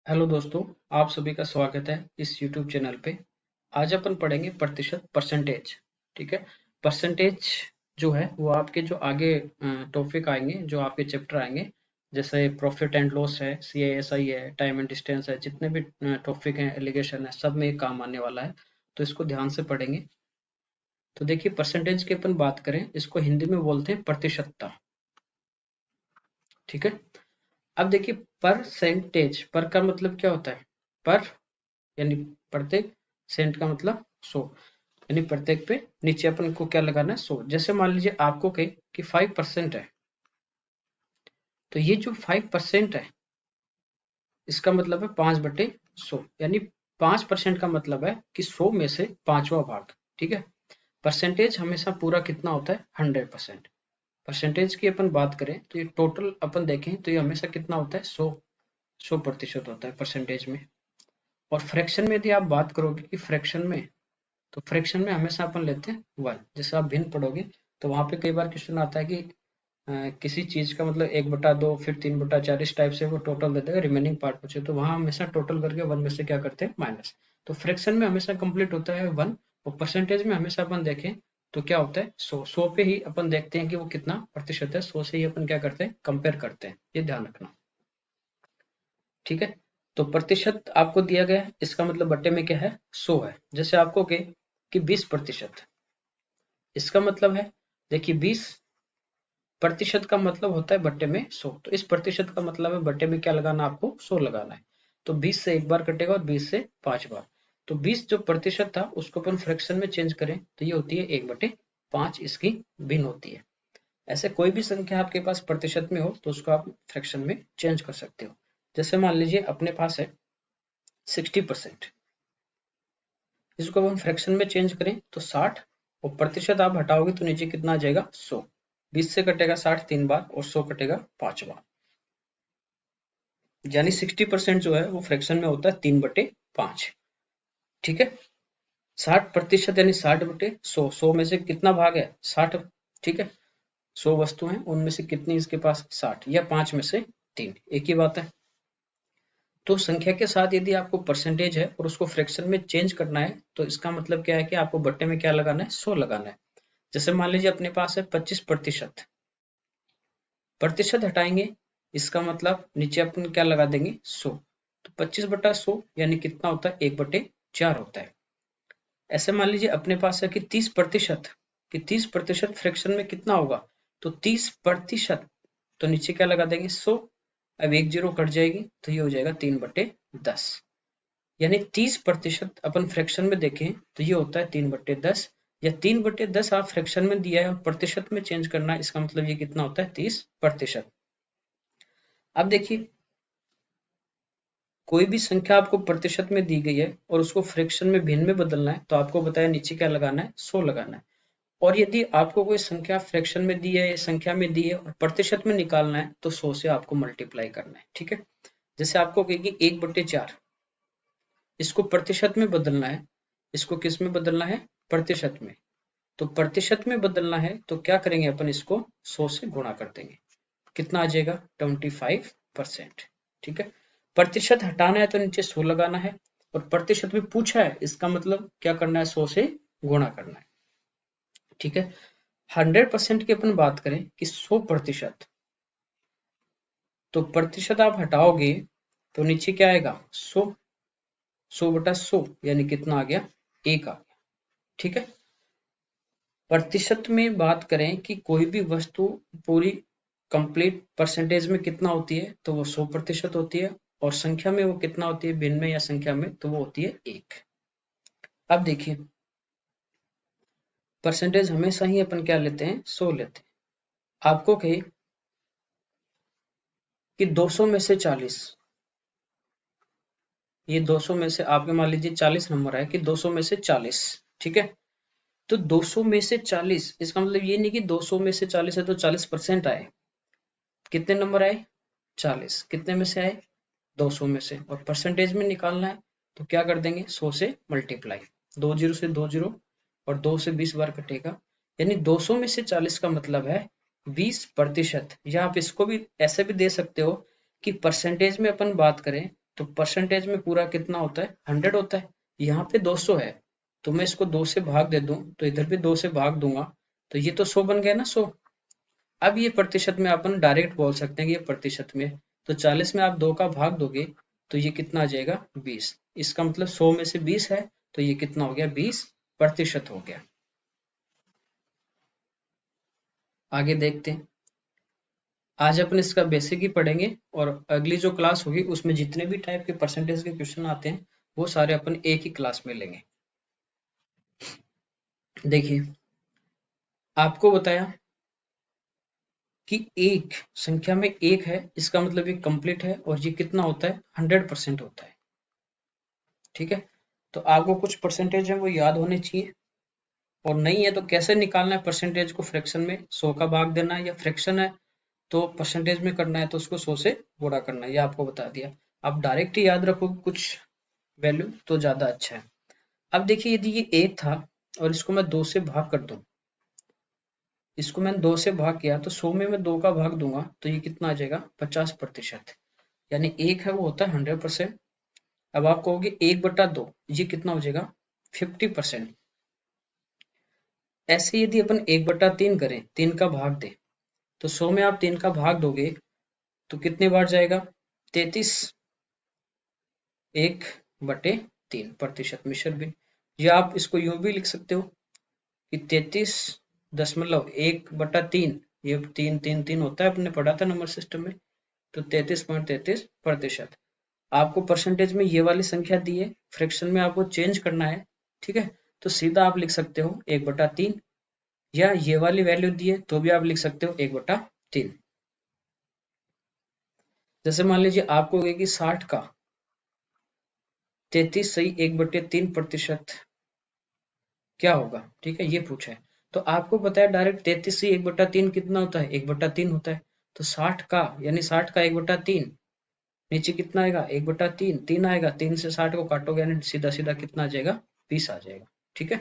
Hello दोस्तों, आप सभी का स्वागत है इस यूट्यूब चैनल पे। आज अपन पढ़ेंगे प्रतिशत परसेंटेज। ठीक है। परसेंटेज जो है वो आपके जो आगे टॉपिक आएंगे, जो आपके चैप्टर आएंगे, जैसे प्रॉफिट एंड लॉस है, CISI है, टाइम एंड डिस्टेंस है, जितने भी टॉपिक हैं, एलिगेशन है, सब में ये काम आने वाला है। तो इसको ध्यान से पढ़ेंगे। तो देखिए, परसेंटेज की अपन बात करें, इसको हिंदी में बोलते हैं प्रतिशतता। ठीक है। अब देखिए, परसेंटेज पर का मतलब क्या होता है? पर यानी प्रत्येक, सेंट का मतलब 100, यानी प्रत्येक पे नीचे अपन को क्या लगाना है? 100। जैसे मान लीजिए आपको कहे कि 5% है, तो ये जो 5% है, इसका मतलब है 5/100, यानी 5% का मतलब है कि 100 में से पांचवा भाग। ठीक है। परसेंटेज हमेशा पूरा कितना होता है? 100%। परसेंटेज की अपन बात करें तो ये टोटल अपन देखें तो ये हमेशा कितना होता है? 100% होता है परसेंटेज में। और फ्रैक्शन में यदि आप बात करोगे कि फ्रैक्शन में, तो फ्रैक्शन में हमेशा अपन लेते हैं 1। जैसे आप भिन्न पढ़ोगे तो वहां पे कई बार क्वेश्चन आता है कि किसी चीज का मतलब 1/2, फिर 3/4, इस टाइप से वो टोटल दे देगा, रिमेनिंग पार्ट पूछे तो वहां हमेशा टोटल करके 1 में से क्या करते हैं? माइनस। तो फ्रैक्शन में हमेशा कंप्लीट होता है 1, और परसेंटेज में हमेशा अपन देखें तो क्या होता है? 100 पे ही अपन देखते हैं कि वो कितना प्रतिशत है। 100 से ही अपन क्या करते हैं? कंपेयर करते हैं। ये ध्यान रखना। ठीक है। तो प्रतिशत आपको दिया गया है, इसका मतलब बट्टे में क्या है? 100 है। जैसे आपको कहे कि 20%, इसका मतलब है, देखिए, 20% का मतलब होता है बट्टे में 100। तो इस प्रतिशत का मतलब है बट्टे में क्या लगाना? आपको 100 लगाना है। तो 20 से एक बार कटेगा और 20 से 5 बार। तो 20 जो प्रतिशत था उसको अपन फ्रैक्शन में चेंज करें तो ये होती है 1/5, इसकी भिन्न होती है। ऐसे कोई भी संख्या आपके पास प्रतिशत में हो तो उसको आप फ्रैक्शन में चेंज कर सकते हो। जैसे मान लीजिए अपने पास है 60%, इसको हम फ्रैक्शन में चेंज करें तो 60, और प्रतिशत आप हटाओगे तो नीचे कितना आ जाएगा? 100। 20 से कटेगा 60 3 बार, और 100 कटेगा 5 बार। यानी 60% जो है वो फ्रैक्शन में होता है 3/5। ठीक है। 60% यानी 60/100। 100 में से कितना भाग है? 60। ठीक है। 100 वस्तु हैं, उनमें से कितनी इसके पास? 60, या 5 में से 3, एक ही बात है। तो संख्या के साथ यदि आपको परसेंटेज है और उसको फ्रैक्शन में चेंज करना है तो इसका मतलब क्या है कि आपको बट्टे में क्या लगाना है? 100 लगाना है। जैसे मान लीजिए अपने पास है 25%, प्रतिशत हटाएंगे, इसका मतलब नीचे अपन क्या लगा देंगे? 100। तो 25/100 यानी कितना होता है? 1/4 होता है। ऐसे मान लीजिए अपने पास है कि 30%, कि 30% फ्रैक्शन में कितना होगा? तो 30%, तो नीचे क्या लगा देंगे? 100। अब एक जीरो कट जाएगी तो ये हो जाएगा 3/10। यानी 30% अपन फ्रैक्शन में देखें तो ये होता है 3/10, या 3/10 आप फ्रैक्शन में दिया है और प्रतिशत में चेंज करना है, इसका मतलब ये कितना होता है? 30%। अब देखिए, कोई भी संख्या आपको प्रतिशत में दी गई है और उसको फ्रैक्शन में भिन्न में बदलना है तो आपको बताया नीचे क्या लगाना है? 100 लगाना है। और यदि आपको कोई संख्या फ्रैक्शन में दी है या संख्या में दी है और प्रतिशत में निकालना है तो 100 से आपको मल्टीप्लाई करना है। ठीक है। जैसे आपको कहेगी 1/4, इसको प्रतिशत में बदलना है। इसको किस में बदलना है? प्रतिशत में। तो प्रतिशत में बदलना है तो क्या करेंगे अपन? इसको 100 से गुणा कर देंगे। कितना आ जाएगा? 25%। ठीक है। प्रतिशत हटाना है तो नीचे 100 लगाना है, और प्रतिशत में पूछा है, इसका मतलब क्या करना है? 100 से गुणा करना है। ठीक है। 100% की अपन बात करें कि 100%, तो प्रतिशत आप हटाओगे तो नीचे क्या आएगा? 100। 100/100 यानी कितना आ गया? 1 आ गया। ठीक है। प्रतिशत में बात करें कि कोई भी वस्तु पूरी कंप्लीट परसेंटेज में कितना होती है तो वो 100% होती है, और संख्या में वो कितना होती है? भिन्न में या संख्या में, तो वो होती है 1। अब देखिए, परसेंटेज हमेशा ही अपन क्या लेते हैं? 100 लेते हैं। आपको कहे कि 200 में से 40, ये 200 में से आपके मान लीजिए 40 नंबर आए कि 200 में से 40। ठीक है। तो 200 में से 40, इसका मतलब ये नहीं कि 200 में से 40 है तो 40% आए। कितने नंबर आए? 40। कितने में से आए? 200 में से। और परसेंटेज में निकालना है तो क्या कर देंगे? 100 से मल्टीप्लाई। 2 जीरो से 2 जीरो, और 2 से 20 बार कटेगा। यानी 200 में से 40 का मतलब है 20%। या आप इसको भी ऐसे भी दे सकते हो कि परसेंटेज में अपन बात करें तो परसेंटेज में पूरा कितना होता है, 100 होता है। यहाँ पे 200 है, तो मैं इसको 2 से भाग दे दूं, तो इधर भी 2 से भाग दूंगा, तो ये तो 100 बन गया ना, 100। अब ये प्रतिशत में अपन डायरेक्ट बोल सकते हैं कि ये प्रतिशत में, तो 40 में आप 2 का भाग दोगे तो ये कितना आ जाएगा, 20। इसका मतलब 100 में से 20 है, तो ये कितना हो गया, 20% हो गया। आगे देखते हैं। आज अपन इसका बेसिक ही पढ़ेंगे, और अगली जो क्लास होगी उसमें जितने भी टाइप के परसेंटेज के क्वेश्चन आते हैं वो सारे अपन एक ही क्लास में लेंगे। देखिए, आपको बताया कि एक संख्या में एक है, इसका मतलब ये कंप्लीट है, और ये कितना होता है, 100% होता है। ठीक है, तो आपको कुछ परसेंटेज है वो याद होने चाहिए, और नहीं है तो कैसे निकालना है परसेंटेज को, फ्रैक्शन में 100 का भाग देना है, या फ्रैक्शन है तो परसेंटेज में करना है तो उसको 100 से गुणा करना है, ये आपको बता दिया। आप डायरेक्ट ही याद रखोगे कुछ वैल्यू तो ज्यादा अच्छा है। अब देखिए, यदि ये एक था और इसको मैं 2 से भाग कर दूं, इसको मैंने 2 से भाग किया, तो 100 में मैं 2 का भाग दूंगा तो ये कितना आ जाएगा, 50%। यानी एक है वो होता है 100%। अब आप कहोगे 1/2, ये कितना हो जाएगा, 50%। ऐसे यदि अपन 1/3 करें, 3 का भाग दे, तो 100 में आप 3 का भाग दोगे तो कितने बार जाएगा, 33, 1/3 मिश्र भी। या आप इसको यूं भी लिख सकते हो कि 33.1/3, ये 3 होता है, अपने पढ़ा था नंबर सिस्टम में, तो 33.33%। आपको परसेंटेज में ये वाली संख्या दी है, फ्रैक्शन में आपको चेंज करना है, ठीक है, तो सीधा आप लिख सकते हो 1/3, या ये वाली वैल्यू दी है तो भी आप लिख सकते हो 1/3। जैसे मान लीजिए आपको कहे कि 60 का 33 सही 1/3% क्या होगा, ठीक है, ये पूछा है। तो आपको पता है डायरेक्ट 33 से 1/3 कितना होता है, 1/3 होता है। तो 60 का यानी 60 का 1/3, नीचे कितना आएगा, 1/3, 3 आएगा, 3 से 60 को काटोगे यानी सीधा सीधा कितना आ जाएगा, 20 आ जाएगा। ठीक है,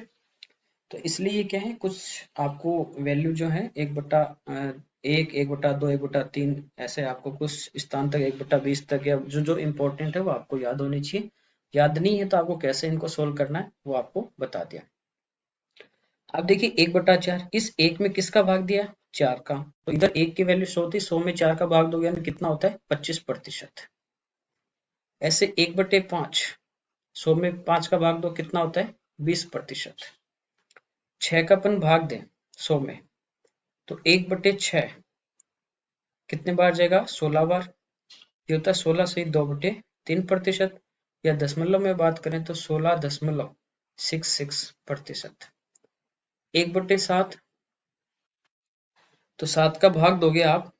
तो इसलिए ये क्या है, कुछ आपको वैल्यू जो है 1/1, 1/2, 1/3, ऐसे आपको कुछ स्थान तक 1/20 तक, या जो जो इम्पोर्टेंट है वो आपको याद होनी चाहिए। याद नहीं है तो आपको कैसे इनको सोल्व करना है वो आपको बता दिया। अब देखिए 1/4, इस एक में किसका भाग दिया, 4 का, तो इधर एक की वैल्यू 100 थी, 100 में 4 का भाग दोगे यानी कितना होता है, 25%। ऐसे 1/5, 100 में 5 का भाग दो कितना होता है, 20%। 6 का अपन भाग दें 100 में, तो 1/6 कितने बार जाएगा, 16 बार। ये होता है 16 से 2/3%, या दशमलव में बात करें तो 16.66%। 1/7, तो 7 का भाग दोगे आप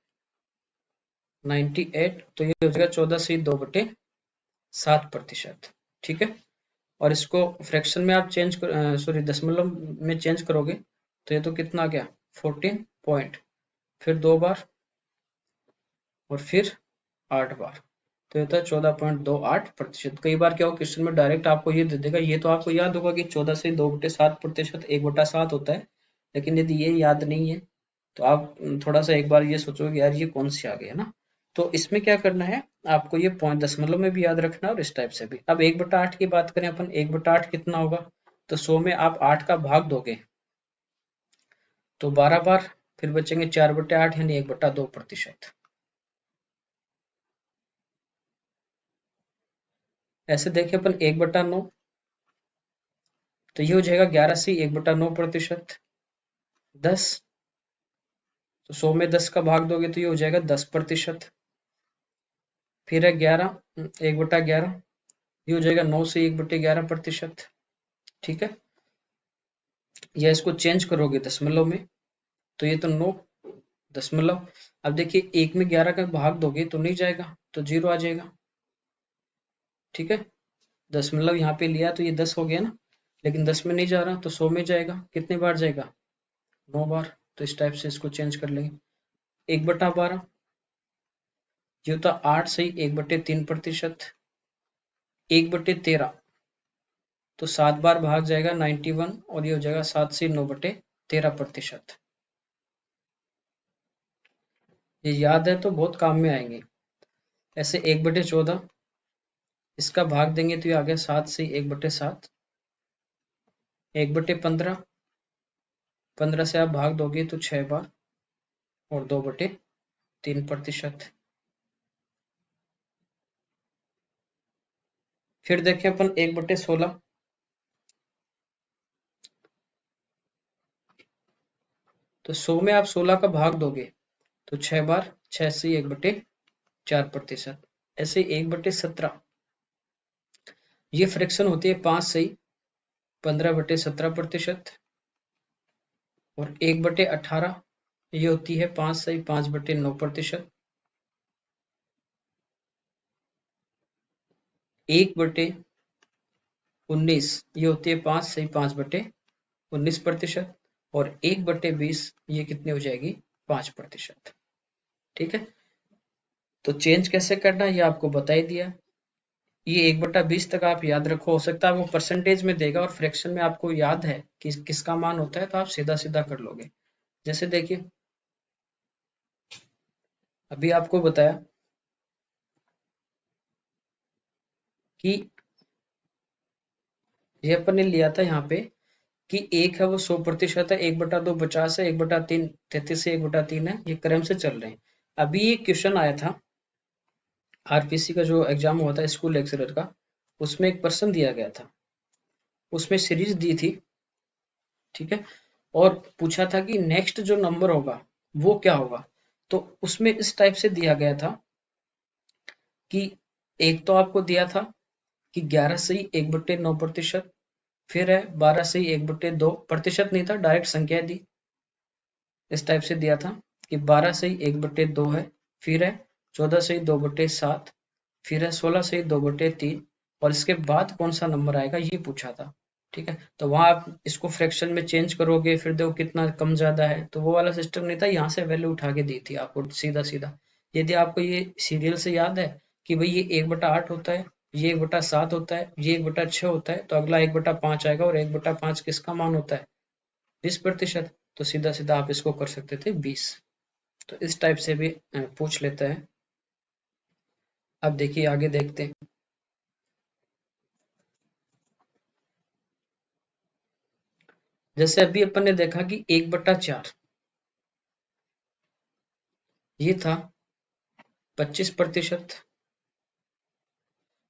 98, तो ये हो जाएगा 14 से 2/7%। ठीक है, और इसको फ्रैक्शन में आप चेंज सॉरी दशमलव में चेंज करोगे तो ये तो कितना आ गया, 14 पॉइंट, फिर 2 बार और फिर 8 बार, तो ये होता है 14.28%। कई बार क्या हो, क्वेश्चन में डायरेक्ट आपको ये दे देगा, ये तो आपको याद होगा कि 14 से 2/7%, 1/7 होता है, लेकिन यदि ये याद नहीं है तो आप थोड़ा सा एक बार ये सोचोगे यार ये कौन सी आ गई है ना। तो इसमें क्या करना है, आपको ये पॉइंट दशमलव में भी याद रखना है और इस टाइप से भी। अब 1/8 की बात करें अपन, 1/8 कितना होगा, तो 100 में आप 8 का भाग दोगे तो 12 बार, फिर बचेंगे 4/8 यानी 1/2%। ऐसे देखिए अपन 1/9, तो ये हो जाएगा 11 से 1/9%। 10, तो 100 में 10 का भाग दोगे तो ये हो जाएगा 10%। फिर है 11, 1/11, ये हो जाएगा 9 से 1/11%। ठीक है, या इसको चेंज करोगे दशमलव में तो ये तो 9 दशमलव। अब देखिए एक में 11 का भाग दोगे तो नहीं जाएगा, तो 0 आ जाएगा। ठीक है, दशमलव यहाँ पे लिया तो ये 10 हो गया ना, लेकिन 10 में नहीं जा रहा तो 100 में जाएगा, कितने बार जाएगा, 9 बार। तो इस टाइप से इसको चेंज कर लेंगे। 1/12, ये होता 8 सही 1/3%। 1/13, तो 7 बार भाग जाएगा 91, और ये हो जाएगा 7 से 9/13%। ये याद है तो बहुत काम में आएंगे। ऐसे 1/14, इसका भाग देंगे तो ये आ गया 7 से 1/7, 1/15, 15 से आप भाग दोगे तो 6 बार और 2/3%। फिर देखें अपन 1/16, तो 100 में आप 16 का भाग दोगे तो 6 बार, 6 से 1/4%। ऐसे 1/17, ये फ्रैक्शन होती है 5 से 15/17%। और 1/18 ये होती है 5 से 5/9%। 1/19 ये होती है 5 से 5/19%। और 1/20 ये कितनी हो जाएगी, 5%। ठीक है, तो चेंज कैसे करना है ये आपको बता ही दिया। ये 1/20 तक आप याद रखो, हो सकता है वो परसेंटेज में देगा और फ्रैक्शन में आपको याद है कि किसका मान होता है, तो आप सीधा सीधा कर लोगे। जैसे देखिए अभी आपको बताया कि ये अपन ने लिया था यहाँ पे कि एक है वो 100% है, 1/2 50 है, 1/3 33 है, 1/3 है, ये क्रम से चल रहे हैं। अभी ये क्वेश्चन आया था आरपीसी का जो एग्जाम हुआ था स्कूल लेक्चरर का, उसमें एक प्रश्न दिया गया था, उसमें सीरीज दी थी, ठीक है, और पूछा था कि नेक्स्ट जो नंबर होगा वो क्या होगा। तो उसमें इस टाइप से दिया गया था कि एक तो आपको दिया था कि 11 से 1/9%, फिर है 12 से 1/2, प्रतिशत नहीं था, डायरेक्ट संख्या दी, इस टाइप से दिया था कि 12 से 1/2 है, फिर है 14 से 2/7, फिर है 16 से 2/3, और इसके बाद कौन सा नंबर आएगा ये पूछा था। ठीक है, तो वहां आप इसको फ्रैक्शन में चेंज करोगे, फिर देखो कितना कम ज्यादा है, तो वो वाला सिस्टम नहीं था, यहाँ से वैल्यू उठा के दी थी आपको सीधा सीधा। यदि आपको ये सीरियल से याद है कि भाई ये 1/8 होता है, ये 1/7 होता है, ये 1/6 होता है, तो अगला 1/5 आएगा, और 1/5 किसका मान होता है, 20%। तो सीधा सीधा आप इसको कर सकते थे 20। तो इस टाइप से भी पूछ लेता है। अब देखिए आगे देखते हैं। जैसे अभी अपन ने देखा कि 1/4 ये था 25%।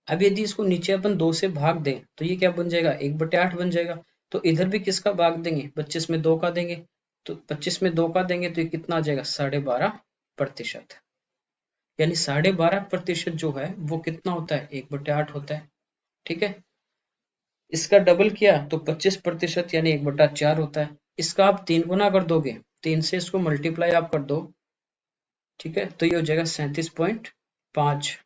अब यदि इसको नीचे अपन 2 से भाग दें तो ये क्या बन जाएगा, 1/8 बन जाएगा। तो इधर भी किसका भाग देंगे, 25 में 2 का देंगे, तो 25 में 2 का देंगे तो ये कितना आ जाएगा, 12.5%। यानी 12.5% जो है वो कितना होता है, 1/8 होता है। ठीक है, इसका डबल किया तो 25% यानी 1/4 होता है। इसका आप 3 गुना कर दोगे, 3 से इसको मल्टीप्लाई आप कर दो, ठीक है, तो ये हो जाएगा 37.5।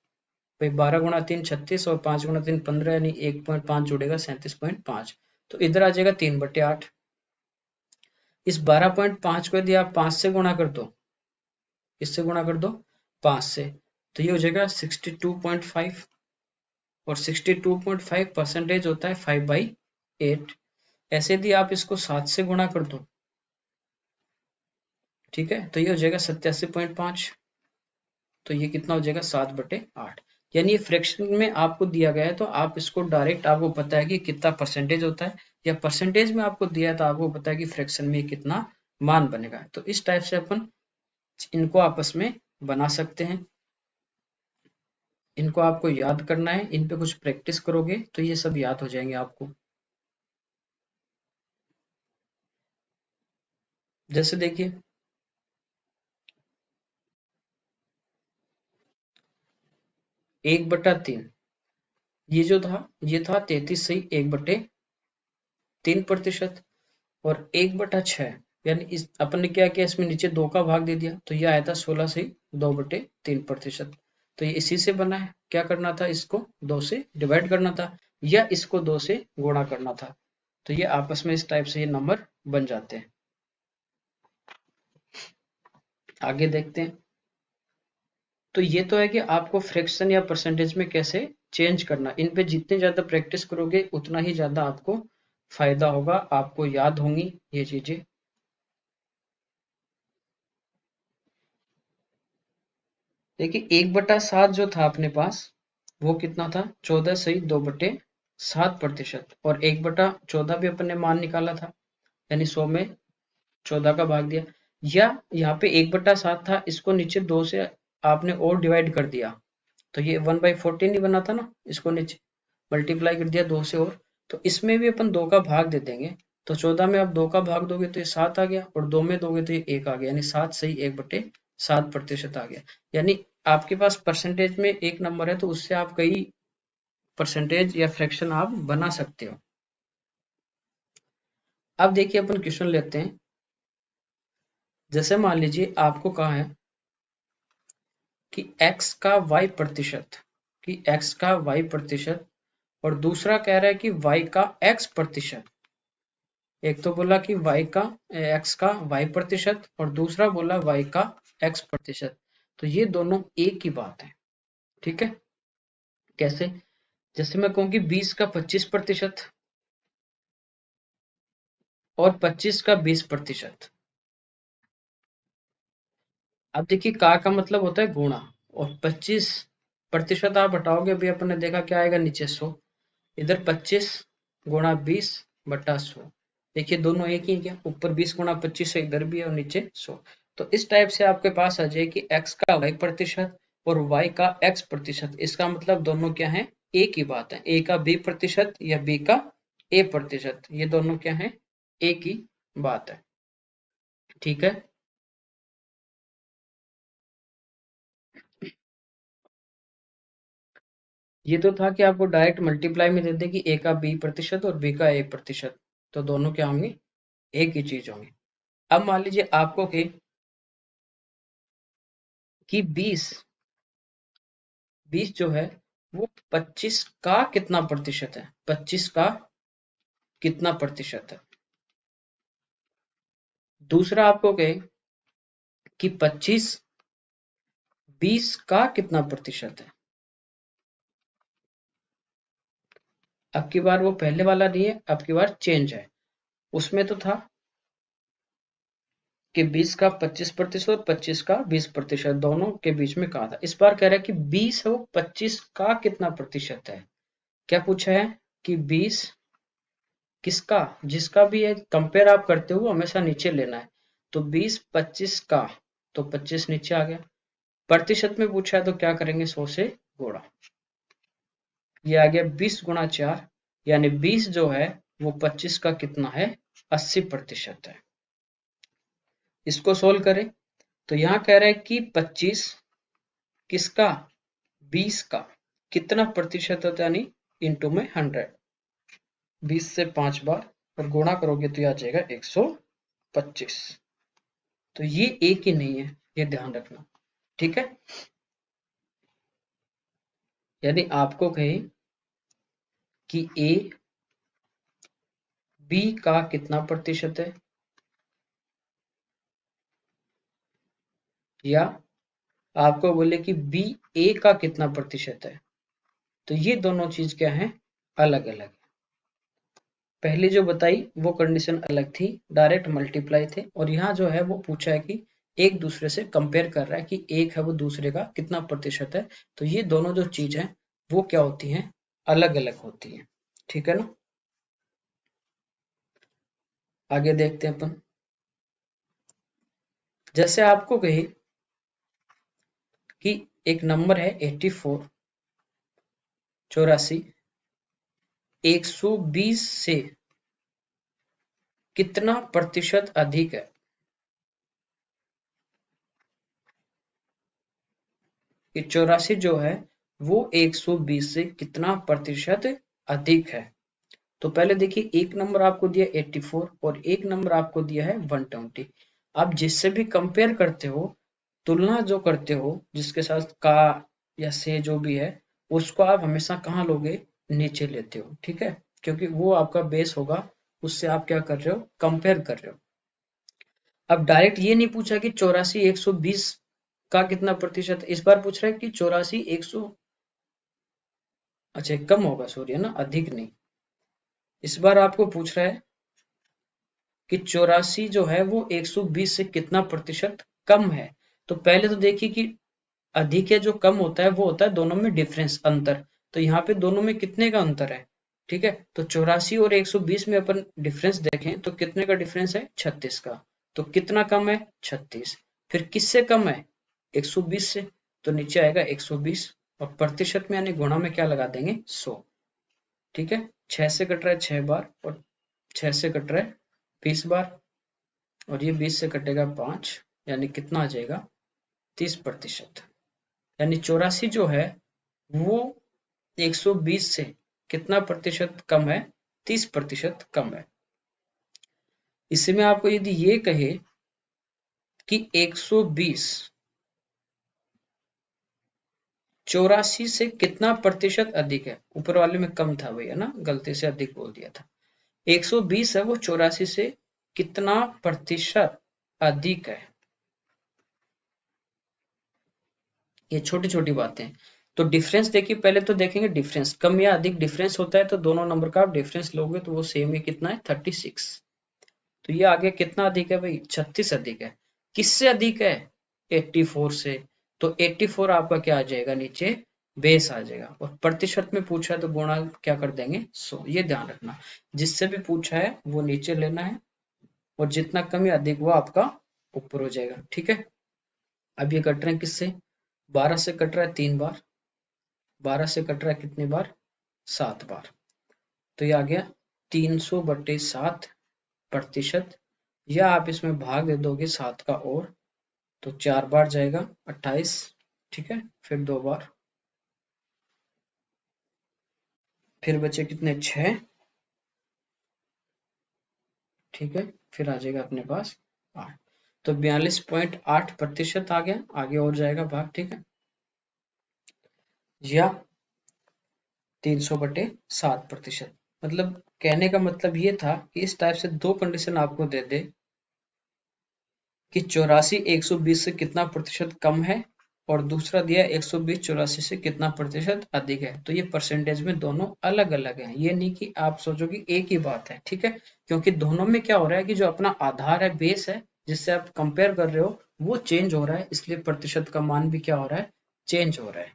भाई 12 × 3 36 और 5 × 3 15, यानी 1.5 जुड़ेगा, 37.5। तो इधर आ जाएगा 3/8। इस 12.5 को यदि आप 5 से गुणा कर दो, इससे गुणा कर दो 5 से, तो ये हो जाएगा 62.5। और 62.5% होता है 5/8। ऐसे यदि आप इसको 7 से गुणा कर दो, ठीक है, तो ये हो जाएगा 87.5। तो ये कितना हो जाएगा, 7/8। यानी ये फ्रैक्शन में आपको दिया गया है, तो आप इसको डायरेक्ट, आपको पता है कि कितना परसेंटेज होता है, या परसेंटेज में आपको दिया है तो आपको पता है कि फ्रैक्शन में कितना मान बनेगा। तो इस टाइप से अपन इनको आपस में बना सकते हैं। इनको आपको याद करना है, इन पे कुछ प्रैक्टिस करोगे तो ये सब याद हो जाएंगे आपको। जैसे देखिए 1/3 ये जो था, ये था 33 से 1/3%। और 1/6 यानी इस अपन ने क्या किया, इसमें नीचे 2 का भाग दे दिया, तो ये आया था 16 से 2/3%। तो ये इसी से बना है, क्या करना था, इसको 2 से डिवाइड करना था, या इसको 2 से गुणा करना था। तो ये आपस में इस टाइप से ये नंबर बन जाते हैं। आगे देखते हैं। तो ये तो है कि आपको फ्रैक्शन या परसेंटेज में कैसे चेंज करना, इन पे जितने ज्यादा प्रैक्टिस करोगे उतना ही ज्यादा आपको फायदा होगा, आपको याद होंगी ये चीजें। देखिए 1/7 जो था अपने पास, वो कितना था, 14/2/7%, और 1/14 भी अपन ने मान निकाला था, यानी 100 में 14 का भाग दिया, या यहाँ पे 1/7 था, इसको नीचे 2 से आपने और डिवाइड कर दिया, तो ये 1/14 ही बना था ना, इसको नीचे मल्टीप्लाई कर दिया 2 से, और तो इसमें भी अपन 2 का भाग दे देंगे, तो 14 में आप 2 का भाग दोगे तो ये 7 आ गया, और 2 में दोगे तो ये 1 आ गया, यानी 7 सही 1/7% आ गया। यानी आपके पास परसेंटेज में एक नंबर है तो उससे आप कई परसेंटेज या फ्रैक्शन आप बना सकते हो। अब देखिए अपन क्वेश्चन लेते हैं। जैसे मान लीजिए आपको कहा है कि x का y प्रतिशत, और दूसरा कह रहा है कि y का x प्रतिशत। एक तो बोला कि x का y प्रतिशत, और दूसरा बोला y का x प्रतिशत, तो ये दोनों एक ही बात है, ठीक है। कैसे? जैसे मैं कहूँ कि 20 का 25% और 25 का 20%। अब देखिए का मतलब होता है गुणा, और 25% आप हटाओगे, अभी अपन ने देखा क्या आएगा नीचे 100, इधर 25 गुणा 20/100। देखिए दोनों एक ही क्या, ऊपर 20 गुणा 25 इधर भी है और नीचे 100। तो इस टाइप से आपके पास आ जाए कि x का y प्रतिशत और y का x प्रतिशत, इसका मतलब दोनों क्या है, एक ही बात है। a का b प्रतिशत या b का a प्रतिशत, ये दोनों क्या है, एक ही बात है, ठीक है। ये तो था कि आपको डायरेक्ट मल्टीप्लाई में दे दे कि a का b प्रतिशत और b का a प्रतिशत, तो दोनों क्या होंगे, एक ही चीज होंगी। अब मान लीजिए आपको कि 20 जो है वो 25 का कितना प्रतिशत है, 25 का कितना प्रतिशत है। दूसरा आपको कहे कि 25 20 का कितना प्रतिशत है। अब की बार वो पहले वाला नहीं है, अब की बार चेंज है। उसमें तो था कि 20 का 25% और 25 का 20%, दोनों के बीच में कहा था। इस बार कह रहा है कि 20 है वो 25 का कितना प्रतिशत है। क्या पूछा है कि 20 किसका, जिसका भी है कंपेयर आप करते हो हमेशा नीचे लेना है, तो 20 25 का, तो 25 नीचे आ गया। प्रतिशत में पूछा है तो क्या करेंगे, 100 से गुणा, ये आ गया 20 गुणा 4, यानी 20 जो है वो 25 का कितना है, 80% है। इसको सोल्व करें तो यहाँ कह रहा है कि 25 किसका, 20 का कितना प्रतिशत होता है, यानी इंटू में 100, 20 से 5 बार और गुणा करोगे तो यह आ जाएगा 125। तो ये एक ही नहीं है, ये ध्यान रखना, ठीक है। यदि आपको कहे कि a b का कितना प्रतिशत है, या आपको बोले कि b a का कितना प्रतिशत है, तो ये दोनों चीज क्या है, अलग अलग। पहले जो बताई वो कंडीशन अलग थी, डायरेक्ट मल्टीप्लाई थे, और यहाँ जो है वो पूछा है कि एक दूसरे से कंपेयर कर रहा है कि एक है वो दूसरे का कितना प्रतिशत है, तो ये दोनों जो चीज है वो क्या होती हैं, अलग अलग होती हैं, ठीक है ना। आगे देखते हैं अपन। जैसे आपको कहे कि एक नंबर है 84 84 120 से कितना प्रतिशत अधिक है, कि 84 जो है वो 120 से कितना प्रतिशत अधिक है। तो पहले देखिए एक नंबर आपको दिया 84 और एक नंबर आपको दिया है 120। आप जिससे भी कंपेयर करते हो, तुलना जो करते हो जिसके साथ का या से जो भी है, उसको आप हमेशा कहाँ लोगे, नीचे लेते हो, ठीक है, क्योंकि वो आपका बेस होगा, उससे आप क्या कर रहे हो, कंपेयर कर रहे हो। अब डायरेक्ट ये नहीं पूछा कि 84 120 का कितना प्रतिशत, इस बार पूछ रहा है कि 84 100, अच्छा कम होगा, सॉरी है ना, अधिक नहीं। इस बार आपको पूछ रहा है कि 84 जो है वो 120 से कितना प्रतिशत कम है। तो पहले तो देखिए कि अधिक है जो कम होता है वो होता है दोनों में डिफरेंस, अंतर। तो यहाँ पे दोनों में कितने का अंतर है, ठीक है। तो 84 और 120 में अपन डिफरेंस देखें तो कितने का डिफरेंस है, 36 का। तो कितना कम है, 36। फिर किससे कम है, 120 से। तो नीचे आएगा 120 और प्रतिशत में यानी गुणा में क्या लगा देंगे, 100। ठीक है, 6 से कट रहा है 6 बार और 6 से कट रहा है 20 बार और ये 20 से कटेगा 5, यानी कितना आ जाएगा, 30%। यानी 84 जो है वो 120 से कितना प्रतिशत कम है, 30% कम है। इसमें आपको यदि ये कहे कि 120 84 से कितना प्रतिशत अधिक है, ऊपर वाले में कम था भैया ना, गलती से अधिक बोल दिया था। 120 है वो 84 से कितना प्रतिशत अधिक है। ये छोटी छोटी बातें। तो डिफरेंस देखिए, पहले तो देखेंगे डिफरेंस, कम या अधिक डिफरेंस होता है तो दोनों नंबर का आप डिफरेंस लोगे तो वो सेम ही कितना है, 36। तो ये आगे कितना अधिक है भाई, 36 अधिक है। किससे अधिक है, 84 से। तो 84 आपका क्या आ जाएगा, नीचे बेस आ जाएगा। और प्रतिशत में पूछा है तो गुणा क्या कर देंगे, 100। ये ध्यान रखना, जिससे भी पूछा है वो नीचे लेना है और जितना कम या अधिक वो आपका ऊपर हो जाएगा। ठीक है, अब ये कट रहे हैं किससे, 12 से कट रहा है 3 बार, 12 से कट रहा है कितनी बार, 7 बार। तो ये आ गया 300/7%। या आप इसमें भाग दे दोगे 7 का और, तो 4 बार जाएगा 28। ठीक है, फिर 2 बार, फिर बचे कितने, 6। ठीक है, फिर आ जाएगा अपने पास 8। तो 42.8% आ गया, आगे और जाएगा भाग। ठीक है, या 300/7%। मतलब कहने का मतलब ये था कि इस टाइप से दो कंडीशन आपको दे दे कि 84 120 से कितना प्रतिशत कम है और दूसरा दिया 120 84 से कितना प्रतिशत अधिक है। तो ये परसेंटेज में दोनों अलग अलग हैं, ये नहीं कि आप सोचो कि एक ही बात है। ठीक है, क्योंकि दोनों में क्या हो रहा है कि जो अपना आधार है, बेस है, जिससे आप कंपेयर कर रहे हो, वो चेंज हो रहा है, इसलिए प्रतिशत का मान भी क्या हो रहा है, चेंज हो रहा है।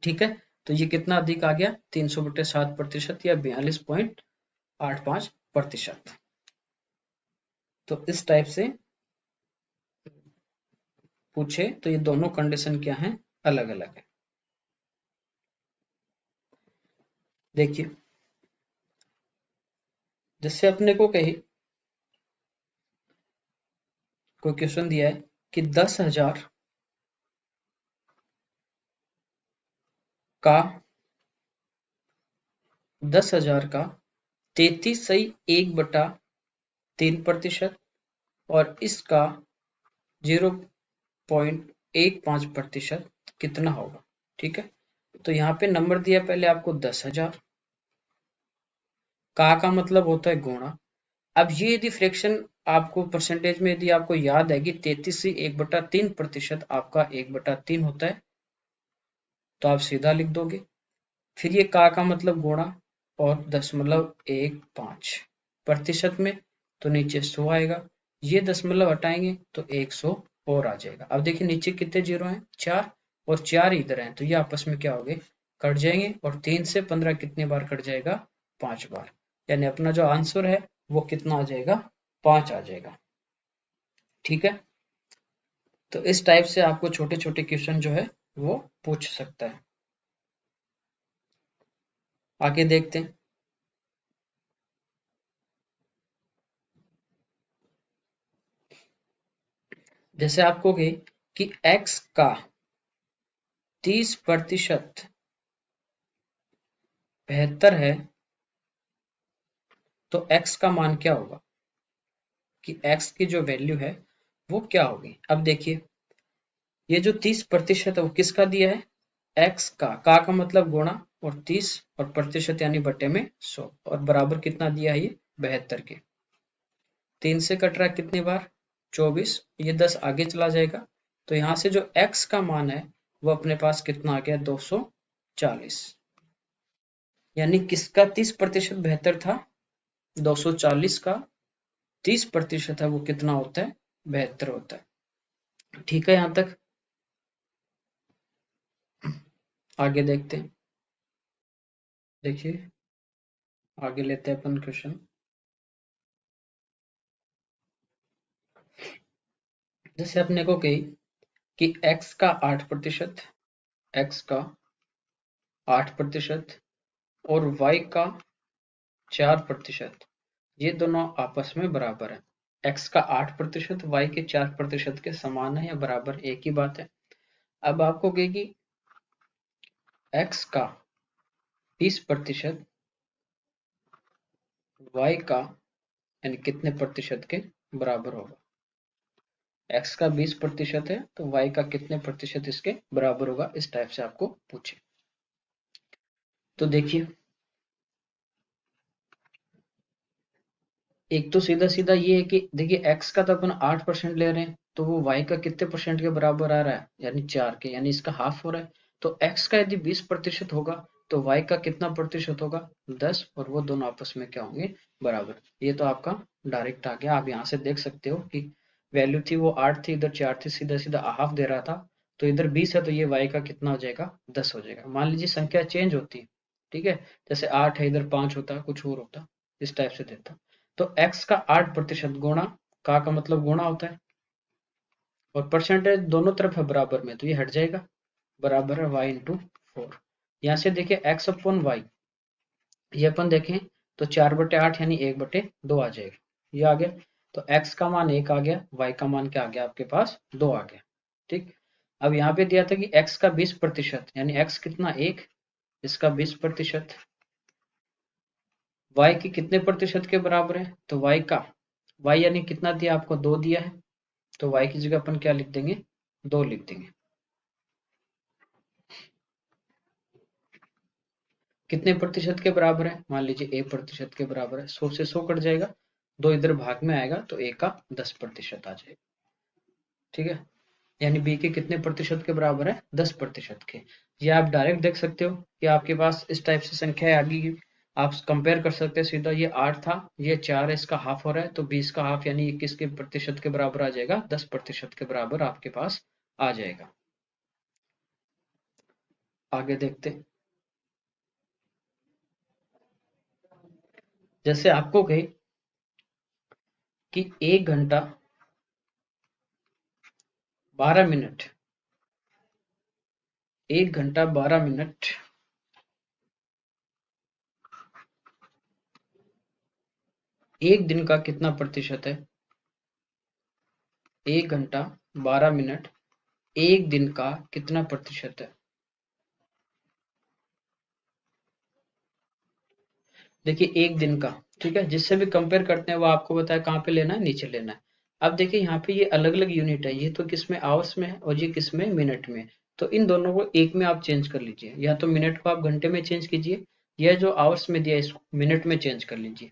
ठीक है, तो ये कितना अधिक आ गया, 300/7% या 42.85%। तो इस टाइप से पूछे तो ये दोनों कंडीशन क्या है, अलग अलग है। देखिए, जैसे अपने को कही कोई क्वेश्चन दिया है कि 10,000 का 33.1/3% और इसका 0.15% कितना होगा। ठीक है, तो यहाँ पे नंबर दिया पहले आपको 10,000, का मतलब होता है गुणा। अब ये यदि फ्रैक्शन आपको परसेंटेज में यदि आपको याद है कि 33 से 1/3% आपका 1/3 होता है, तो आप सीधा लिख दोगे। फिर ये का मतलब गुणा और 0.15 प्रतिशत में, तो नीचे 100 आएगा। ये दशमलव हटाएंगे तो 100 और आ जाएगा। अब देखिए नीचे कितने जीरो हैं, 4 और 4 इधर हैं, तो ये आपस में क्या हो गए, कट जाएंगे। और 3 से 15 कितने बार कट जाएगा, 5 बार। यानी अपना जो आंसर है वो कितना आ जाएगा, 5 आ जाएगा। ठीक है, तो इस टाइप से आपको छोटे छोटे क्वेश्चन जो है वो पूछ सकता है। आगे देखते हैं। जैसे आप कहोगे कि x का 30% बेहतर है, तो x का मान क्या होगा, कि x की जो वैल्यू है वो क्या होगी। अब देखिए, ये जो 30% है वो किसका दिया है, x का मतलब गुणा और 30 और प्रतिशत यानी बटे में 100 और बराबर कितना दिया है, ये 72 के। 3 से कट रहा है कितनी बार, 24, ये 10 आगे चला जाएगा। तो यहाँ से जो x का मान है वो अपने पास कितना आ गया, 240। यानी किसका 30% बेहतर था, 240 का 30% है वो कितना होता है, बेहतर होता है। ठीक है, यहां तक। आगे देखते हैं। देखिए आगे लेते हैं अपन क्वेश्चन। जैसे अपने को कही कि x का 8%, x का 8% और y का 4%, ये दोनों आपस में बराबर है। x का 8% y के 4% के समान है या बराबर, एक ही बात है। अब आपको कहेगी x का 20% y का यानी कितने प्रतिशत के बराबर होगा। x का 20% है तो y का कितने प्रतिशत इसके बराबर होगा, इस टाइप से आपको पूछे। तो देखिए एक तो सीधा सीधा ये है कि देखिए x का तो अपन 8% ले रहे हैं, तो वो y का कितने परसेंट के बराबर आ रहा है, यानी 4 के, यानी इसका हाफ हो रहा है। तो x का यदि 20% होगा तो y का कितना प्रतिशत होगा, 10, और वो दोनों आपस में क्या होंगे, बराबर। ये तो आपका डायरेक्ट आ गया। आप यहाँ से देख सकते हो कि वैल्यू थी वो 8 थी, इधर 4 थी, सीधा सीधा हाफ दे रहा था, तो इधर 20 है तो ये y का कितना हो जाएगा, 10 हो जाएगा। मान लीजिए संख्या चेंज होती है, ठीक है, जैसे 8 है इधर 5 होता, कुछ और होता, इस टाइप से देता। तो x का 8% गुणा का मतलब गुणा होता है, और परसेंटेज दोनों तरफ है बराबर में, तो ये हट जाएगा, बराबर है y इंटू 4। यहाँ से देखिए x अपॉन वाई, ये अपन देखें तो 4/8 यानी 1/2 आ जाएगा, ये आ गया। तो x का मान 1 आ गया, y का मान क्या आ गया आपके पास, 2 आ गया। ठीक। अब यहाँ पे दिया था कि x का 20% यानी x कितना 1, इसका 20%, y की कितने प्रतिशत के बराबर है, तो y का, y यानी कितना दिया आपको, 2 दिया है, तो y की जगह अपन क्या लिख देंगे, 2 लिख देंगे। कितने प्रतिशत के बराबर है, मान लीजिए 1% के बराबर है, 100 से 100 कट जाएगा, 2 इधर भाग में आएगा तो a का 10% आ जाएगा। ठीक है, यानी b के कितने प्रतिशत के बराबर है, 10% के। ये आप डायरेक्ट देख सकते हो कि आपके पास इस टाइप से संख्या आ गई, आप कंपेयर कर सकते हैं सीधा। ये 8 था, ये 4 है, इसका हाफ हो रहा है, तो 20 का हाफ यानी 21 के प्रतिशत के बराबर आ जाएगा, 10% के बराबर आपके पास आ जाएगा। आगे देखते हैं। जैसे आपको कहे कि 1 घंटा 12 मिनट, 1 घंटा 12 मिनट एक दिन का कितना प्रतिशत है, 1 घंटा 12 मिनट एक दिन का कितना प्रतिशत है। देखिए एक दिन का, ठीक है, जिससे भी कंपेयर करते हैं वो आपको बताया कहाँ पे लेना है, नीचे लेना है। अब देखिए यहाँ पे ये अलग अलग यूनिट है, ये तो किसमें आवर्स में है और ये किसमें मिनट में। तो इन दोनों को एक में आप चेंज कर लीजिए, या तो मिनट को आप घंटे में चेंज कीजिए, या जो आवर्स में दिया है इसको मिनट में चेंज कर लीजिए।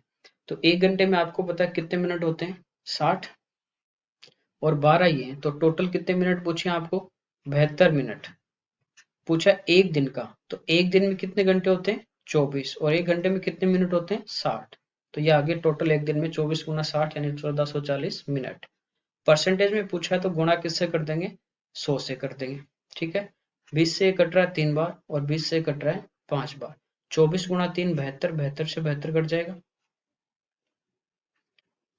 तो 1 घंटे में आपको पता है कितने मिनट होते हैं, 60, और 12 ये हैं, तो टोटल कितने मिनट पूछे आपको, 72 मिनट। पूछा एक दिन का, तो एक दिन में कितने घंटे होते हैं, 24, और 1 घंटे में कितने मिनट होते हैं, 60। तो ये आगे टोटल एक दिन में 24 गुना 60 यानी 1440 मिनट। परसेंटेज में पूछा है तो गुणा किससे कर देंगे, 100 से कर देंगे। ठीक है, 20 से कट रहा है 3 बार, और 20 से कट रहा है 5 बार, 24 गुना 3 72, 72 से 72 कट जाएगा।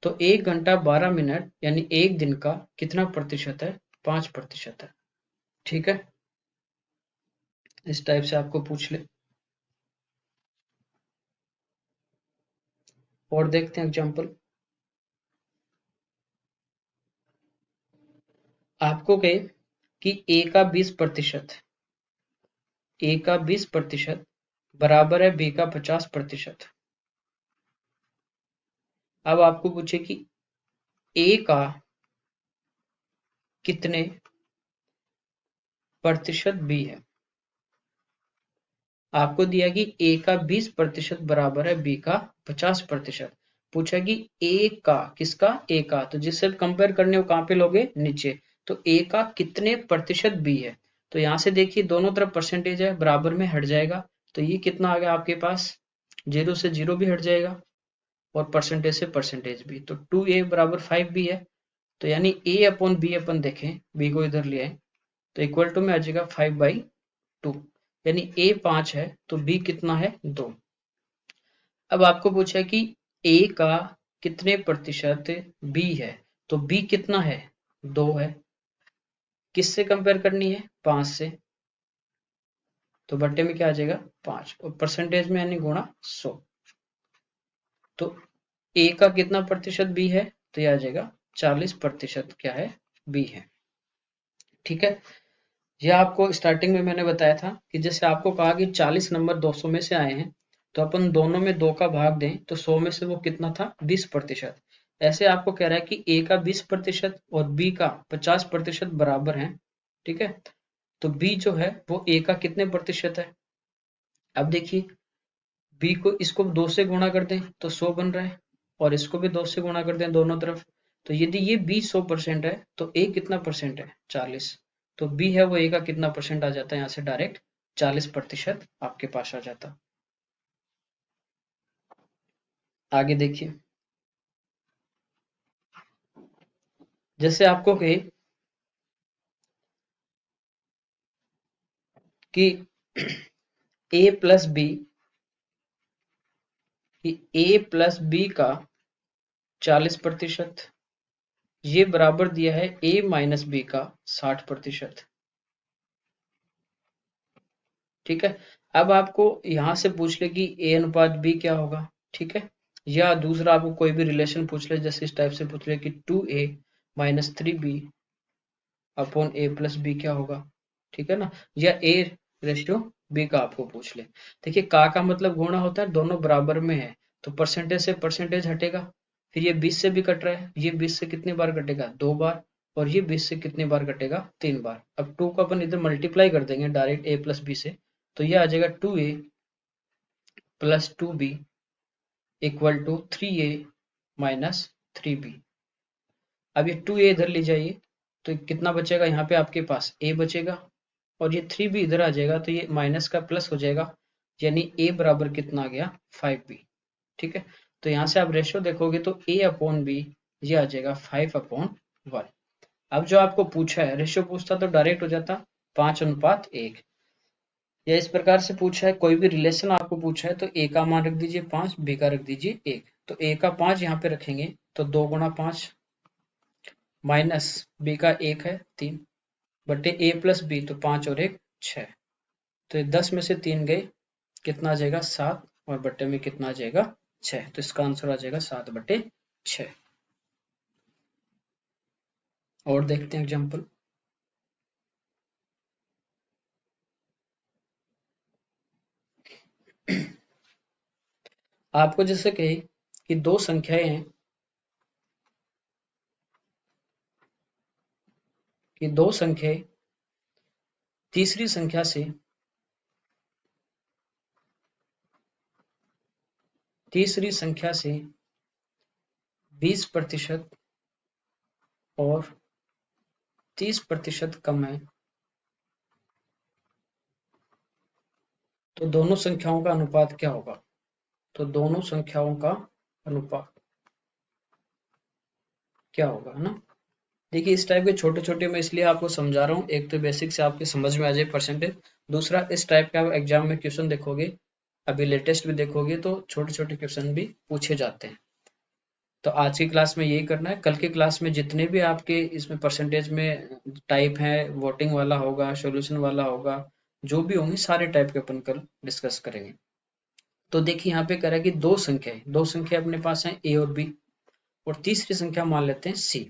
तो 1 घंटा 12 मिनट यानी एक दिन का कितना प्रतिशत है, 5% है। ठीक है, इस टाइप से आपको पूछ ले। और देखते हैं एग्जाम्पल। आपको कहे कि ए का 20%, ए का 20% बराबर है बी का 50%। अब आपको पूछे कि ए का कितने प्रतिशत बी है। आपको दिया कि ए का 20% बराबर है बी का 50%। पूछा कि ए का, किसका, ए का, तो जिससे कंपेयर करने हो कहाँ पे लोगे, नीचे। तो ए का कितने प्रतिशत बी है, तो यहाँ से देखिए दोनों तरफ परसेंटेज है, बराबर में हट जाएगा, तो ये कितना आ गया आपके पास, 0 से 0 भी हट जाएगा, और परसेंटेज से परसेंटेज भी। तो 2a बराबर 5b है, तो यानी a अपॉन बी अपन देखें, b को इधर ले आए, तो इक्वल टू में आ जाएगा 5/2, यानी a 5 है तो b कितना है, 2। अब आपको पूछा है कि ए का कितने प्रतिशत बी है, तो बी कितना है, 2 है। किससे कंपेयर करनी है, 5 से, तो बट्टे में क्या आ जाएगा 5, और परसेंटेज में यानी गुणा 100। तो ए का कितना प्रतिशत बी है, तो ये आ जाएगा 40% क्या है, बी है। ठीक है, यह आपको स्टार्टिंग में मैंने बताया था कि जैसे आपको कहा कि 40 नंबर 200 में से आए हैं, तो अपन दोनों में 2 का भाग दें तो 100 में से वो कितना था, 20%। ऐसे आपको कह रहा है कि ए का 20% और बी का 50% बराबर है। ठीक है, तो बी जो है वो ए का कितने प्रतिशत है। अब देखिए, बी को इसको 2 से गुणा कर दें तो 100 बन रहा है, और इसको भी 2 से गुणा कर दें दोनों तरफ, तो यदि ये बी 100% है तो ए कितना परसेंट है, 40। तो बी है वो ए का कितना परसेंट आ जाता है, यहाँ से डायरेक्ट 40% आपके पास आ जाता। आगे देखिए, जैसे आपको कहे कि ए प्लस बी, ए प्लस बी का 40%, ये बराबर दिया है ए माइनस बी का 60%। ठीक है, अब आपको यहां से पूछ ले कि ए अनुपात बी क्या होगा। ठीक है, या दूसरा आपको कोई भी रिलेशन पूछ ले, जैसे इस टाइप से पूछ ले कि 2a माइनस 3b अपॉन ए प्लस बी क्या होगा। ठीक है ना, या ए रेशियो बी का आपको पूछ ले। देखिए, का मतलब गुणा होता है, दोनों बराबर में है तो परसेंटेज से परसेंटेज हटेगा, फिर ये 20 से भी कट रहा है, ये 20 से कितनी बार कटेगा, 2 बार, और ये 20 से कितनी बार कटेगा, 3 बार। अब 2 को अपन इधर मल्टीप्लाई कर देंगे डायरेक्ट ए प्लस बी से, तो ये आ जाएगा 2a plus 2b equal to 3a minus 3b। अब ये 2a इधर ले जाइए तो कितना बचेगा, यहाँ पे आपके पास a बचेगा, और ये 3b इधर आ जाएगा तो ये माइनस का प्लस हो जाएगा, यानी a बराबर कितना आ गया, 5b। ठीक है, तो यहाँ से आप रेशियो देखोगे तो a अपॉन बी ये आ जाएगा 5/1। अब जो आपको पूछा है, रेशियो पूछता तो डायरेक्ट हो जाता 5:1, या इस प्रकार से पूछा है, कोई भी रिलेशन आपको पूछा है तो a का मान रख दीजिए 5, b का रख दीजिए 1। तो a का 5 यहाँ पे रखेंगे तो 2 गुणा 5 माइनस b का 1 है 3 बटे a प्लस बी, तो 5 और 1 6, तो ये 10 में से 3 गए, कितना आ जाएगा 7, और बटे में कितना आ जाएगा 6, तो इसका आंसर आ जाएगा 7/6। और देखते हैं एग्जाम्पल। आपको जैसे कहे कि दो संख्याएं हैं, कि दो संख्याएं तीसरी संख्या से तीसरी संख्या से 20% और 30% कम है, तो दोनों संख्याओं का अनुपात क्या होगा। तो दोनों संख्याओं का अनुपात क्या होगा, है ना। देखिए, इस टाइप के छोटे छोटे मैं इसलिए आपको समझा रहा हूँ, एक तो बेसिक से आपके समझ में आ जाए परसेंटेज, दूसरा इस टाइप के आप एग्जाम में क्वेश्चन देखोगे, अभी लेटेस्ट भी देखोगे तो छोटे छोटे क्वेश्चन भी पूछे जाते हैं। तो आज की क्लास में यही करना है, कल की क्लास में जितने भी आपके इसमें परसेंटेज में टाइप है, वोटिंग वाला होगा, सॉल्यूशन वाला होगा, जो भी होंगे सारे टाइप के अपन कल डिस्कस करेंगे। तो देखिए, यहाँ पे कह रहा है कि दो संख्या अपने पास है ए और बी, और तीसरी संख्या मान लेते हैं सी।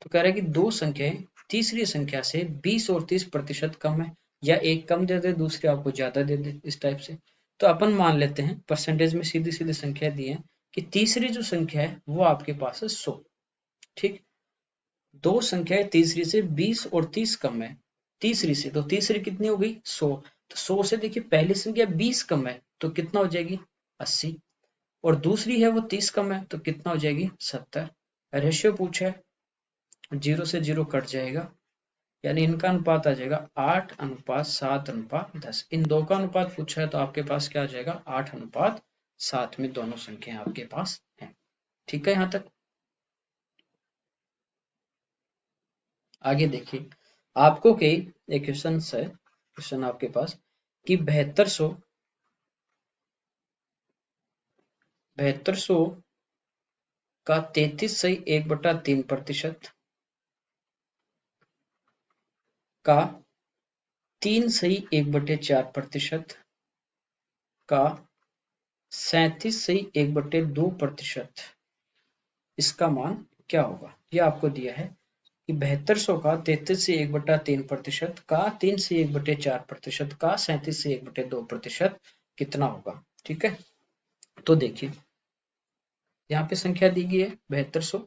तो कह रहा है कि दो संख्याएं तीसरी संख्या से 20 और 30% कम है, या एक कम दे दे दूसरी आपको ज्यादा दे दे, इस टाइप से। तो अपन मान लेते हैं परसेंटेज में सीधी सीधी संख्या दी है कि तीसरी जो संख्या है वो आपके पास है 100। ठीक, दो संख्याएं तीसरी से 20 और 30 कम है, तीसरी से, तो तीसरी कितनी हो गई 100, तो 100 से देखिए पहली संख्या 20 कम है तो कितना हो जाएगी 80, और दूसरी है वो 30 कम है तो कितना हो जाएगी 70। रेशियो पूछा है, 0 से 0 कट जाएगा, यानी इनका अनुपात आ जाएगा 8:7:10। इन दो का अनुपात पूछा है तो आपके पास क्या आ जाएगा 8:7 में दोनों संख्याएं आपके पास हैं। ठीक है, यहां तक। आगे देखिए, आपको के एक क्वेश्चन है, क्वेश्चन आपके पास कि 7200 7200 का 33 सही 1/3% का 3 सही 1/4% का 37 सही 1/2%, इसका मान क्या होगा। यह आपको दिया है कि 7200 का 33 से 1/3% का 3 से 1/4% का 37 से 1/2% कितना होगा। ठीक है, तो देखिए यहाँ पे संख्या दी गई है 7200,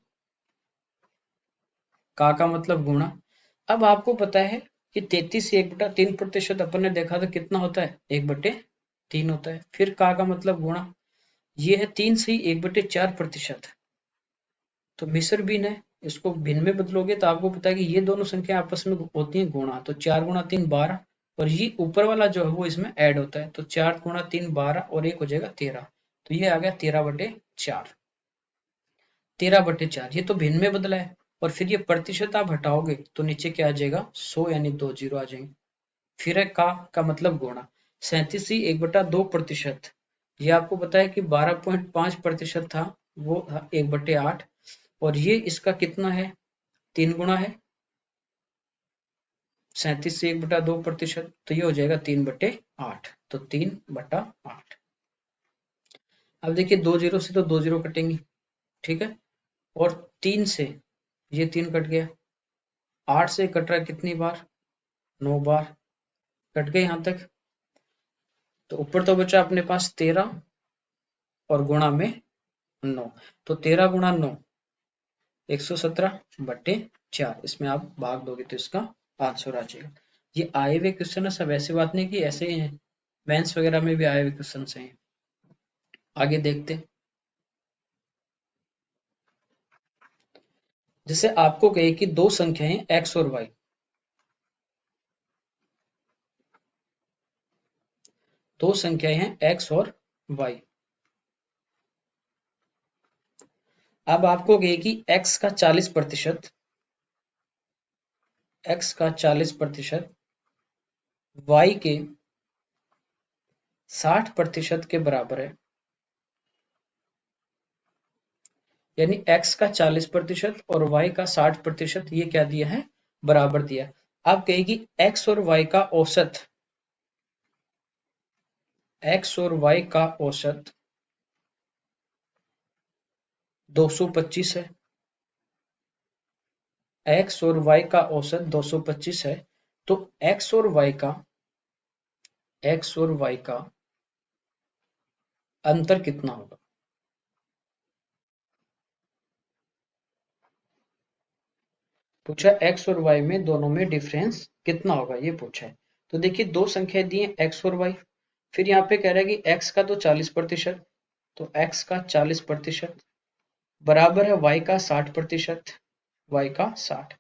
का मतलब गुणा। अब आपको पता है कि 33 से 1/3% अपन ने देखा था कितना होता है 1/3 होता है। फिर का मतलब गुणा, ये है 3 से 1/4%, तो मिश्र भिन्न है, इसको भिन्न में बदलोगे तो आपको पता है कि ये दोनों संख्या आपस में होती है गुणा, तो 4 गुणा 3 12, और ये ऊपर वाला जो है वो इसमें ऐड होता है, तो 4 गुणा 3 12 और 1 हो जाएगा 13, तो ये आ गया 13/4। 13/4 ये तो भिन्न में बदला है, और फिर ये प्रतिशत आप हटाओगे तो नीचे क्या आ जाएगा 100, यानी 2 जीरो आ जाएंगे। फिर है का मतलब गुणा, 37 ही 1/2%, ये आपको पता है कि 12.5% था, वो था 1/8, और ये इसका कितना है 3 गुणा है 37 से 1/2%, तो ये हो जाएगा 3/8, तो 3/8। अब देखिए 2 जीरो से तो 2 जीरो कटेंगे, ठीक है, और 3 से ये 3 कट गया, 8 से कट रहा है कितनी बार 9 बार, कट गए यहाँ तक। तो ऊपर तो बचा अपने पास 13 और गुणा में 9, तो 13 गुणा 9 117/4, इसमें आप भाग दोगे तो इसका आंसर आ जाएगा। ये आए हुए क्वेश्चन है सब, ऐसी बात नहीं कि ऐसे ही है, मेंस वगैरह में भी आए हुए क्वेश्चन हैं। आगे देखते, जैसे आपको कहे कि दो संख्याएं x और y, दो संख्याएं हैं x और y। अब आपको कहे कि x का 40%, x का 40% y के 60% के बराबर है, यानी x का 40% और y का 60%, ये क्या दिया है बराबर दिया। आप कहेगी x और y का औसत, x और y का औसत 225 है, x और y का औसत 225 है, तो x और y का अंतर कितना होगा। पूछा x और y में दोनों में डिफरेंस कितना होगा, ये पूछा है। तो देखिए दो संख्या दी है x और y, फिर यहाँ पे कह रहा है कि x का तो 40%, तो x का 40% बराबर है y का 60%, y का 60,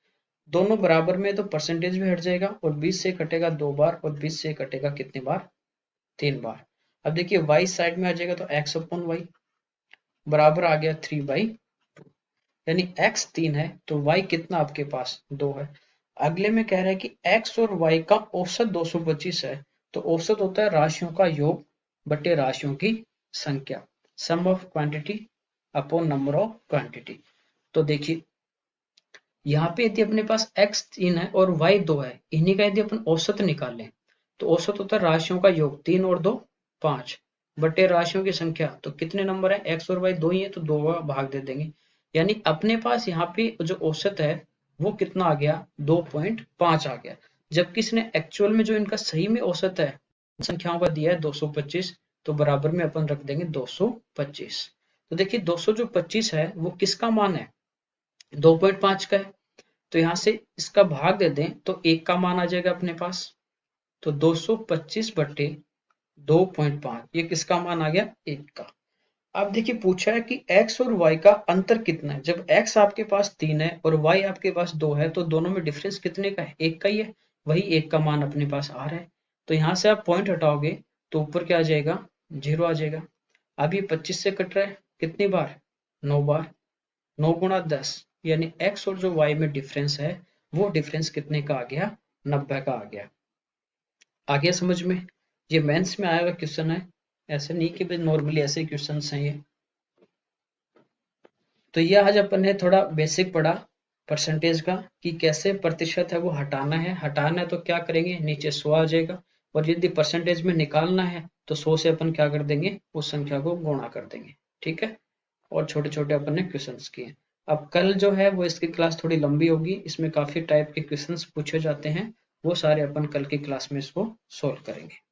दोनों बराबर में तो परसेंटेज भी हट जाएगा, और 20 से कटेगा 2 बार, और 20 से कटेगा कितनी बार 3 बार। अब देखिए y साइड में आ जाएगा, तो x अपॉन y बराबर आ गया 3/2, यानी x 3 है तो y कितना आपके पास 2 है। अगले में कह रहा है कि x और y का औसत 225 है, तो औसत होता है राशियों का योग बटे राशियों की संख्या, sum of quantity upon number of quantity. तो देखिए यहाँ पे यदि अपने पास x 3 है और y 2 है, इन्हीं का यदि अपन औसत निकालें तो औसत होता है राशियों का योग, 3 और 2 5 बटे राशियों की संख्या, तो कितने नंबर है x और y 2 ही है, तो 2 का भाग दे देंगे, यानी अपने पास यहाँ पे जो औसत है वो कितना आ गया 2.5 आ गया। जबकि इसने एक्चुअल में जो इनका सही में औसत है संख्याओं का दिया है 225, तो बराबर में अपन रख देंगे 225। तो देखिए 225 है वो किसका मान है 2.5 का है, तो यहाँ से इसका भाग दे दें तो 1 का मान आ जाएगा अपने पास, तो 225 बटे 2.5, ये किसका मान आ गया 1 का। अब देखिए पूछा है कि x और y का अंतर कितना है, जब x आपके पास 3 है और y आपके पास 2 है, तो दोनों में डिफरेंस कितने का है 1 का ही है, वही 1 का मान अपने पास आ रहा है। तो यहाँ से आप पॉइंट हटाओगे तो ऊपर क्या आ जाएगा 0 आ जाएगा। अब ये 25 से कट रहा है कितनी बार 9 बार, 9 गुणा 10, यानी x और जो y में डिफरेंस है वो डिफरेंस कितने का आ गया 90 का आ गया। आ गया समझ में, ये मेंस में आया हुआ क्वेश्चन है, ऐसे नहीं कि भाई नॉर्मली ऐसे क्वेश्चन हैं ये। तो ये आज अपन ने थोड़ा बेसिक पढ़ा परसेंटेज का, कि कैसे प्रतिशत है वो हटाना है। हटाना है तो क्या करेंगे, नीचे 100 आ जाएगा, और यदि परसेंटेज में निकालना है तो 100 से अपन क्या कर देंगे, उस संख्या को गुणा कर देंगे। ठीक है, और छोटे छोटे अपन ने क्वेश्चंस किए। अब कल जो है वो इसकी क्लास थोड़ी लंबी होगी, इसमें काफी टाइप के क्वेश्चंस पूछे जाते हैं, वो सारे अपन कल की क्लास में इसको सोल्व करेंगे।